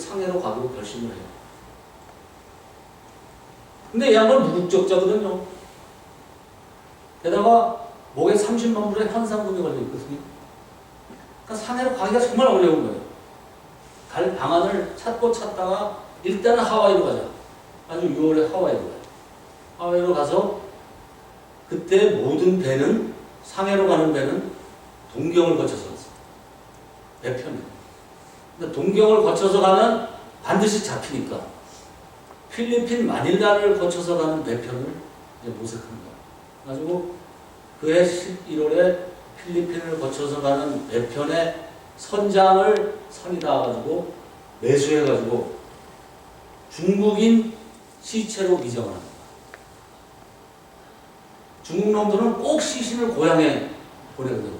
상해로 가기로 결심을 해요. 근데 이 양반 무국적자거든요. 게다가 목에 30만 불의 현상금이 걸려 있거든요. 그러니까 상해로 가기가 정말 어려운 거예요. 갈 방안을 찾고 찾다가 일단은 하와이로 가자. 아주 6월에 하와이로 가요. 하와이로 가서 그때 모든 배는 상해로 가는 배는 동경을 거쳐서 갔어요. 배편이. 근데 동경을 거쳐서 가면 반드시 잡히니까 필리핀 마닐라를 거쳐서 가는 배편을 이제 모색한 거예요. 그래가지고 그해 11월에 필리핀을 거쳐서 가는 배편의 선장을 선이 닿아가지고 매수해가지고 중국인 시체로 위장을 합니다. 중국 놈들은 꼭 시신을 고향에 보내거든요.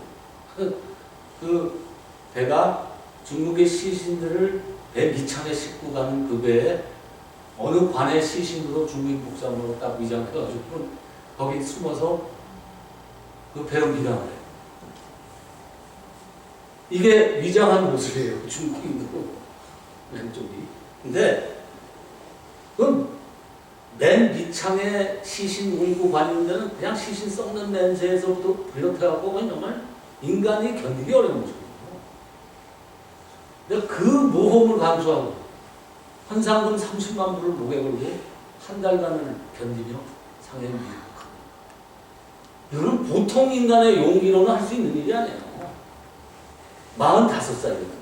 그 배가 중국의 시신들을 배 밑창에 싣고 가는 그 배에 어느 관의 시신으로 중국인 복장으로 딱 위장해가지고 거기 숨어서 그 배로 위장을 해요. 이게 위장한 모습이에요. 중국인으로 왼쪽이. 근데 그건 맨 밑창에 시신 울고 가는 데는 그냥 시신 썩는 냄새에서부터 비롯해갖고 정말 인간이 견디기 어려운 모습이에요. 근데 그 모험을 감수하고 현상금 30만 불을 목에 걸고 한 달간을 견디며 상해를 미국합니다. 이거는 보통 인간의 용기로는 할 수 있는 일이 아니에요. 45살이거든요.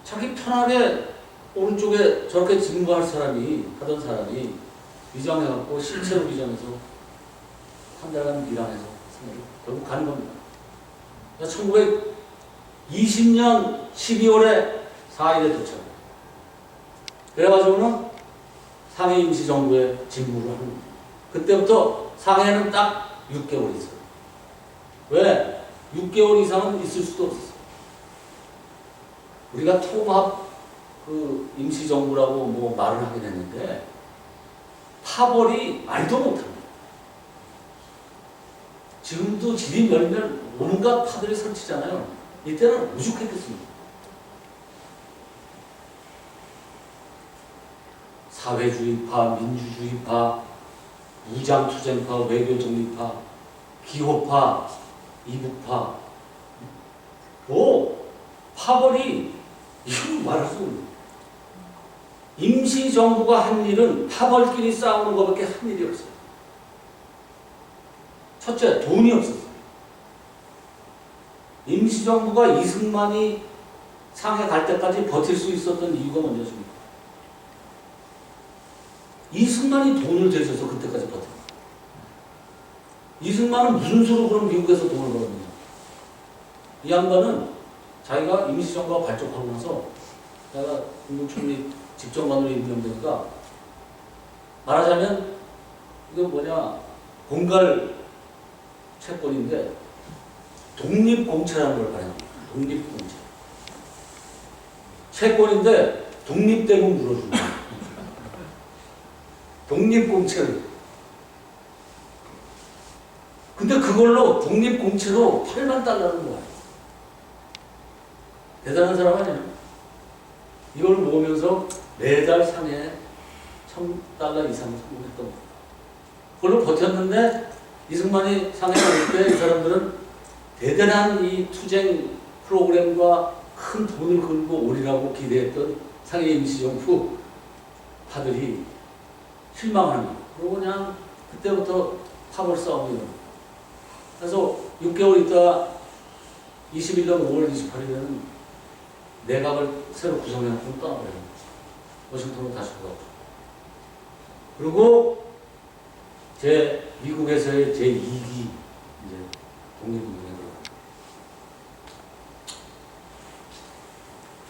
자기 편하게 오른쪽에 저렇게 증거할 사람이, 하던 사람이 위장해갖고 실체로 위장해서 한 달간 밀항해서 결국 가는 겁니다. 1920년 12월에 4일에 도착. 그래가지고는 상해 임시정부에 직무를 하는 겁니다. 그때부터 상해는 딱 6개월 있어요. 왜? 6개월 이상은 있을 수도 없었어요. 우리가 통합 그 임시정부라고 뭐 말을 하긴 했는데 파벌이 말도 못합니다. 지금도 지리 멸멸 온갖 파들이 설치잖아요. 이때는 오죽했겠습니까? 사회주의파, 민주주의파, 무장투쟁파, 외교정리파, 기호파, 이북파, 뭐 파벌이 이거 말할 수 없는. 임시정부가 한 일은 파벌끼리 싸우는 것밖에 한 일이 없어요. 첫째, 돈이 없었어요. 임시정부가 이승만이 상해 갈 때까지 버틸 수 있었던 이유가 뭔지십니까? 이승만이 돈을 대줘서 그때까지 버텼어요. 이승만은 무슨 수로 그럼 미국에서 돈을 벌었느냐? 이 양반은 자기가 임시정부가 발족하고 나서 내가 국무총리 집정관으로 임명되니까 말하자면 이거 뭐냐 공갈 채권인데 독립공채라는 걸 발행합니다. 독립공채. 채권인데 독립대금 물어줍니다. 독립공채를. 근데 그걸로 독립공채로 8만 달러를 모아요. 대단한 사람 아니에요? 이걸 모으면서 매달 상해에 1,000달러 이상을 성공했던 겁니다. 그걸로 버텼는데 이승만이 상해에 올 때 이 사람들은 대단한 이 투쟁 프로그램과 큰 돈을 걸고 오리라고 기대했던 상해 임시정부 파들이 실망하는 거예요. 그리고 그냥 그때부터 파벌 싸움이 일어나요. 그래서 6개월 있다 21년 5월 28일에는 내각을 새로 구성해놓고 떠나버려요. 워싱턴으로 다시 돌아가고. 그리고 미국에서의 제2기 이제 독립운동에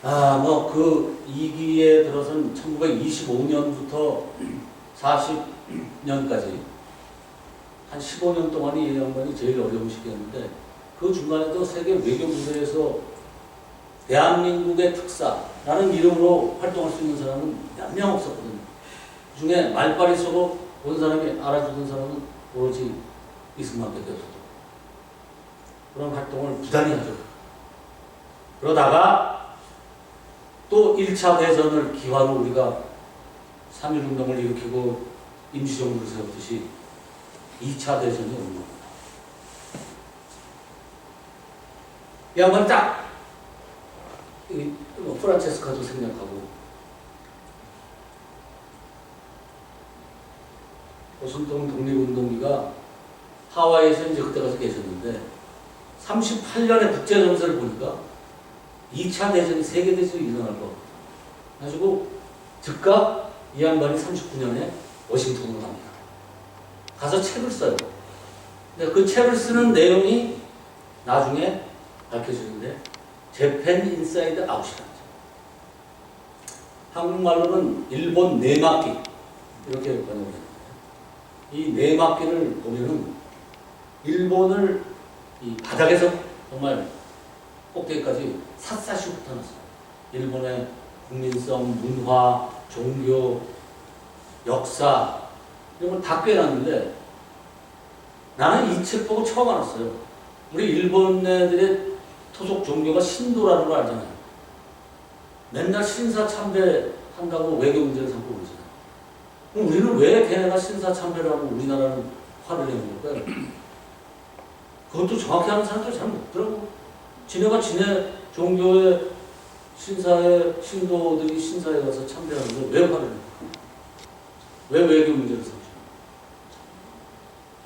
들어가요. 뭐 그 2기에 들어선 1925년부터 40년까지 한 15년 동안이 이 양반이 제일 어려운 시기였는데 그 중간에도 세계 외교 무대에서 대한민국의 특사라는 이름으로 활동할 수 있는 사람은 몇 명 없었거든요. 그 중에 말빨이 서로 본 사람이 알아주던 사람은 오로지 이승만밖에 없었죠. 그런 활동을 부단히 하죠. 그러다가 또 1차 대전을 기화로 우리가 3.1운동을 일으키고 임시정부를 세웠듯이 2차 대전이 오는 겁니다. 이 양반이 딱 프란체스카도 생략하고 보순동 독립운동기가 하와이에서 이제 그때 가서 계셨는데 38년의 국제정세를 보니까 2차 대전이 세계대전이 일어날 거 가지고 즉각 이 양반이 39년에 워싱턴으로 갑니다. 가서 책을 써요. 근데 그 책을 쓰는 내용이 나중에 밝혀지는데 재팬 인사이드 아웃이라는 한국말로는 일본 내막기 이렇게 번역을 했는데 이 내막기를 보면은 일본을 이 바닥에서 정말 꼭대기까지 샅샅이 훑어놨어요. 일본의 국민성, 문화, 종교, 역사 이런 걸 다 꿰놨는데 나는 이 책 보고 처음 알았어요. 우리 일본 애들의 토속 종교가 신도라는 걸 알잖아요. 맨날 신사 참배한다고 외교 문제를 삼고 그러잖아요. 그럼 우리는 왜 걔네가 신사 참배를 하고 우리나라는 화를 내는 걸까요? 그것도 정확히 하는 사람들이 잘 없더라고. 지네가 지네 종교의 신사의 신도들이 신사에 가서 참배하는데 왜 화를 내는 거야? 왜 외교 문제를 삼죠?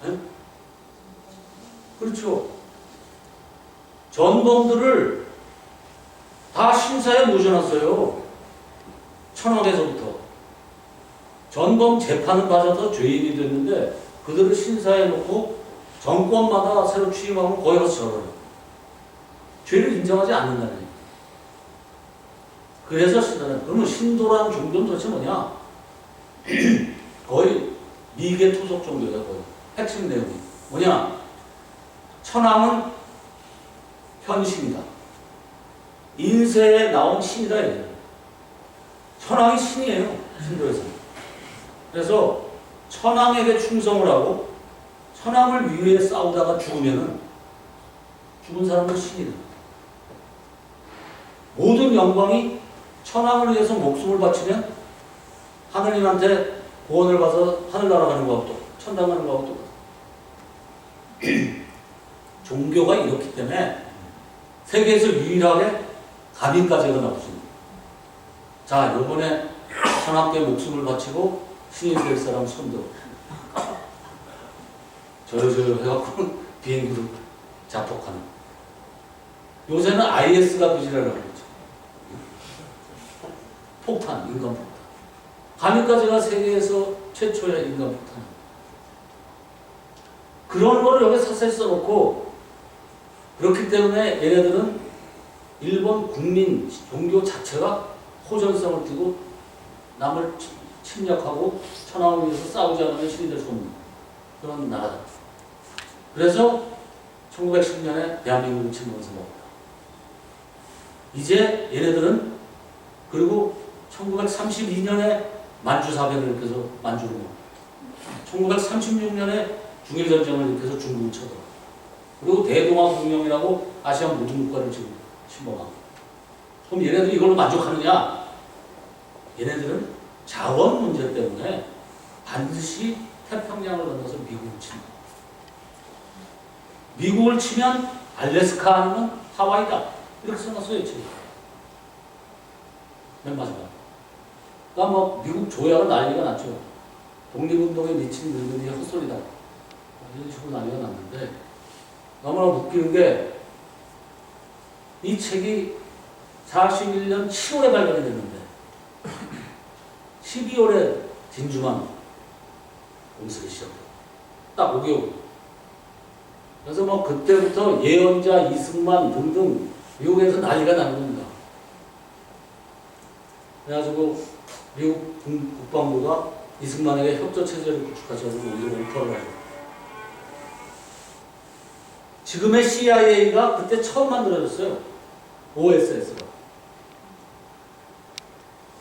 네? 그렇죠. 전범들을 다 신사에 모셔놨어요. 천황에서부터. 전범 재판을 받아서 죄인이 됐는데 그들을 신사에 놓고 정권마다 새로 취임하면 거기 가서 절어요. 죄를 인정하지 않는다는 얘기예요. 그래서 신도는 그러면 신도라는 종교는 도대체 뭐냐? 거의 미개 토속 종교예요. 거의 핵심 내용이 뭐냐? 천황은 현신이다. 인세에 나온 신이다. 이래요. 천황이 신이에요. 신도에서. 그래서 천황에게 충성을 하고 천황을 위해 싸우다가 죽으면은 죽은 사람은 신이다. 모든 영광이 천황을 위해서 목숨을 바치면 하느님한테 구원을 받아서 하늘 날아가는 거하고 또 천당 가는 거하고 또 종교가 이렇기 때문에 세계에서 유일하게 가빈가제가 나왔습니다. 자, 요번에 천황께 목숨을 바치고 신이 될 사람 손들어. 저요 해갖고 비행기로 자폭하는. 요새는 IS가 부지런하고 있죠. 폭탄, 인간 폭탄. 가빈가제가 세계에서 최초의 인간 폭탄. 그런 거를 여기 샅샅이 써놓고 그렇기 때문에 얘네들은 일본 국민 종교 자체가 호전성을 띠고 남을 침략하고 천황을 위해서 싸우지 않으면 신이 될 수 없는 그런 나라다. 그래서 1910년에 대한민국을 침공해서 먹었다. 이제 얘네들은 그리고 1932년에 만주사변을 일으켜서 만주를 먹었다. 1936년에 중일전쟁을 일으켜서 중국을 쳐들어. 그리고 대동아국명이라고 아시아 모든 국가를 지금 침범하고. 그럼 얘네들이 이걸로 만족하느냐? 얘네들은 자원 문제 때문에 반드시 태평양을 건너서 미국을 친다. 미국을 치면 알래스카 아니면 하와이다. 이렇게 써놨어요, 지금. 맨 마지막. 그러니까 뭐 미국 조야가 난리가 났죠. 독립운동에 미친 늙은이의 헛소리다. 이런 식으로 난리가 났는데 너무나 웃기는 게 이 책이 41년 7월에 발간이 됐는데 12월에 진주만 공습이 시작돼요. 딱 5개월. 그래서 뭐 그때부터 예언자, 이승만 등등 미국에서 난리가 나는 겁니다. 그래가지고 미국 국방부가 이승만에게 협조체제를 구축하자고 우리가 오퍼를 하죠. 지금의 CIA가 그때 처음 만들어졌어요. OSS가.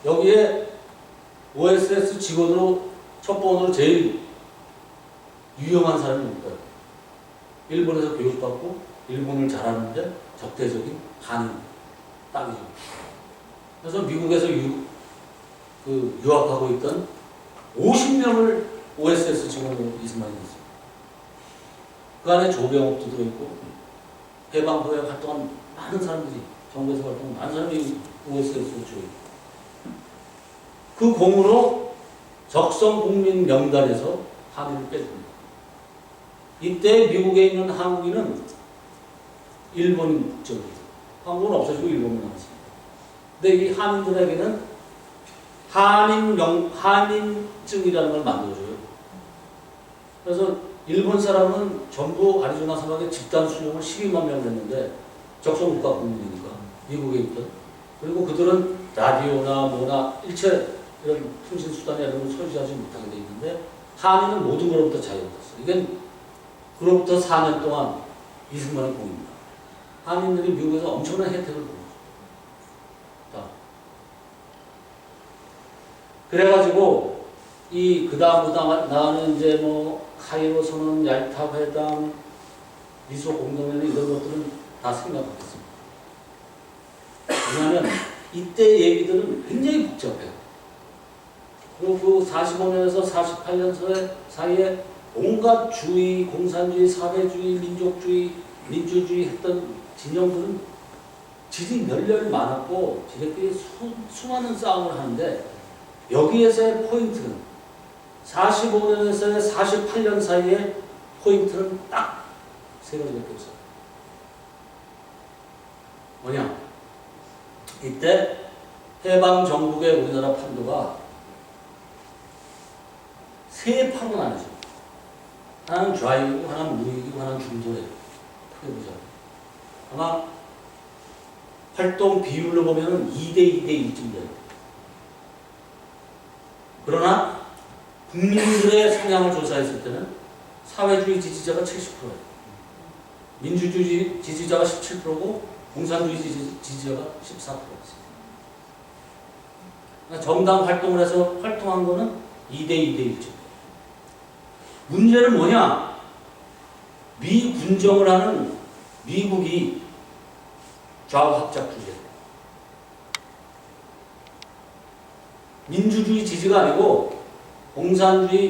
여기에 OSS 직원으로 첫 번으로 제일 유용한 사람이 누굴까요? 일본에서 교육받고 일본을 잘하는데 적대적인 한인. 땅이죠. 그래서 미국에서 유학하고 있던 50명을 OSS 직원으로 이승만이 했어요. 그 안에 조병옥도 들어있고 해방부에 활동한 많은 사람들이, 정부에서 활동한 많은 사람이 OSS에 들어있고, 그 공으로 적성국민 명단에서 한인을 빼줍니다. 이때 미국에 있는 한국인은 일본 국적이에요. 한국은 없어지고 일본만 남았습니다. 근데 이 한인들에게는 한인증이라는 걸 만들어줘요. 그래서 일본 사람은 전부 아리조나 사막에 집단 수용을 12만 명을 했는데 적성국가 국민이니까 미국에 있던, 그리고 그들은 라디오나 뭐나 일체 이런 통신 수단이나 이런 걸 소지하지 못하게 돼 있는데 한인은 모든 것로부터 자유로웠어요. 이건 그로부터 4년 동안 이승만의 공입니다. 한인들이 미국에서 엄청난 혜택을 보는 거죠. 그래가지고 그 다음 나는 이제 뭐 카이로 선언, 얄타 회담, 미소 공동회의 이런 것들은 다 생략하겠습니다. 왜냐하면 이때 얘기들은 굉장히 복잡해요. 그리고 그 45년에서 48년 사이에 온갖 주의, 공산주의, 사회주의, 민족주의, 민주주의 했던 진영들은 질이 멸렬 많았고 지들끼리 수많은 싸움을 하는데, 여기에서의 포인트는 45년에서 48년 사이에 포인트는 딱 세 가지밖에 없어요. 뭐냐? 이때 해방정국의 우리나라 판도가 세 파로 나뉘죠. 하나는 좌익이고, 하나는 우익이고, 하나는 중도예요. 크게 보자. 아마 활동 비율로 보면 2대2대1쯤 돼요. 그러나 국민들의 성향을 조사했을 때는 사회주의 지지자가 70%예요. 민주주의 지지자가 17%고 공산주의 지지자가 14%였어요. 그러니까 정당 활동을 해서 활동한 거는 2대2대1쯤. 문제는 뭐냐? 미군정을 하는 미국이 좌우합작주의예요. 민주주의 지지가 아니고 공산주의,